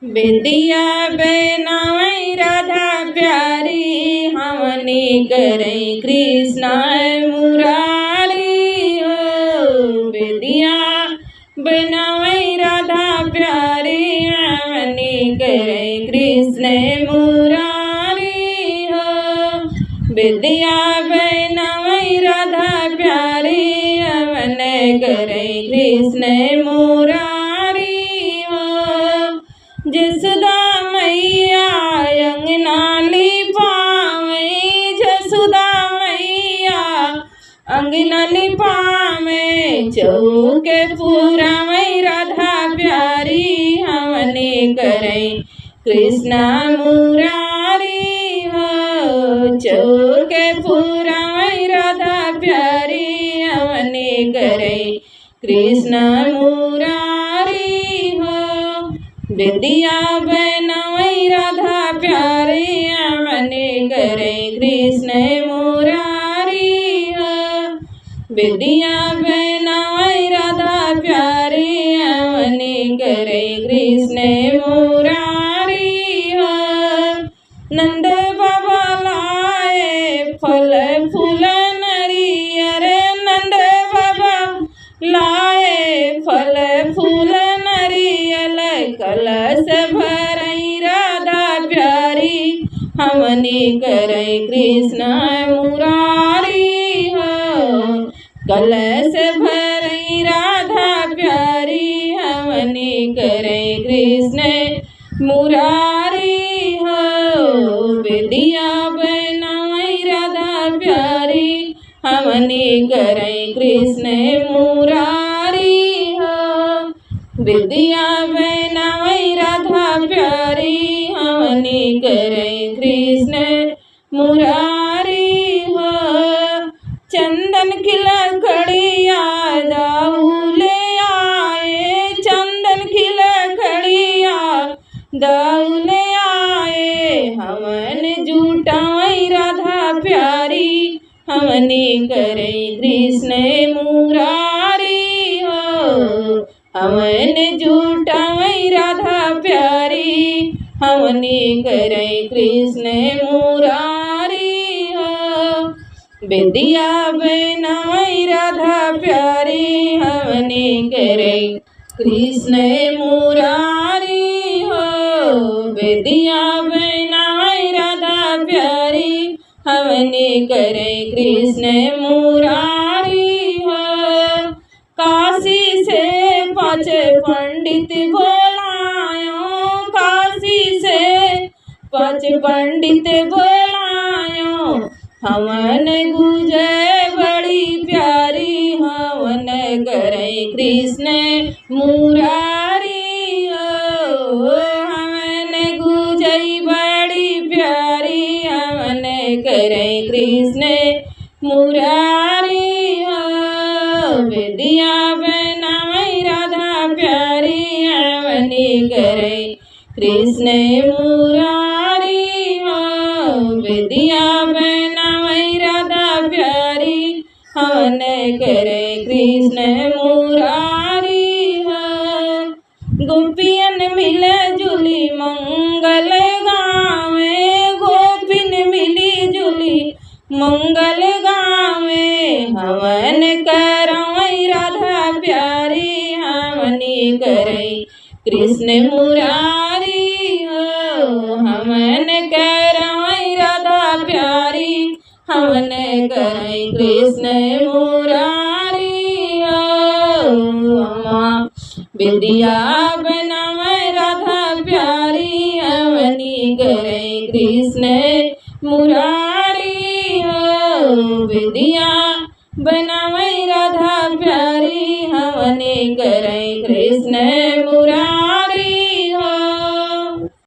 बेदिया बनावई राधा प्यारी हमनी करई कृष्ण मुरारी हो। बेदिया बनावई राधा प्यारी हमनी करई कृष्ण मुरारी हो। बेदिया बनावई राधा प्यारी हमने करई कृष्ण मुरारी हो। जसुदा मैया अंगना लिपावई, जसुदा मैया अंगना लिपावे, चौके पुरावई राधा प्यारी हमने करई कृष्ण मुरारी हो। चौके पुरावई राधा प्यारी हमने करई कृष्ण मुरारी हो। बेदिया बनावई राधा प्यारी हमने करई कृष्ण मुरारी हो। बेदिया बनावई राधा प्यारी हमने करई कृष्ण मुरारी हो। नंद बाबा लाए फल फूल नरियर, नंद बाबा लाए फल फूल नरियल, कलश भरई राधा प्यारी हमने करई कृष्ण मुरारी हो। कलश भरई राधा प्यारी हमने करई कृष्ण मुरारी हो। बेदिया बनावई राधा प्यारी हमने करई कृष्ण मुरारी हो। बेदिया बनावई राधा प्यारी हमने करई कृष्ण मुरारी हो। चंदन की लकड़िया दाऊले आए, चंदन की लकड़िया दाऊले आए, हमने जुटावई राधा प्यारी हमने करई कृष्ण मुरारी हो। हमने जुटावई राधा प्यारी हमने करई कृष्ण मुरारी हो। बेदिया बनावई राधा प्यारी हमने करई कृष्ण मुरारी हो। बेदिया बनावई राधा प्यारी हमने करई कृष्ण मुरारी हो। काशी से पाँच पंडित बोलायो, काशी से पाँच पंडित बोलायो, हवन गुजय बड़ी प्यारी हवन करई कृष्ण मुरारी हो। हवन गुजई बड़ी प्यारी हवन करई कृष्ण मुरारी हो। बेदिया बनावई राधा प्यारी हमने करई कृष्ण मुरारी हो। बेदिया बनावई राधा प्यारी हमने करई कृष्ण मुरारी हो। गोपियन मिले जुली मंगल गावे, गोपिन मिली जुली मंगल गावे, हवन करवई राधा प्यारी हमने करई कृष्ण मुरारी हो। हवन करवई राधा प्यारी हमने करई कृष्ण मुरारी हो। बेदिया बनावई राधा प्यारी हमने करई कृष्ण मुरारी हो। बेदिया बनावई राधा प्यारी हमने करई कृष्ण मुरारी।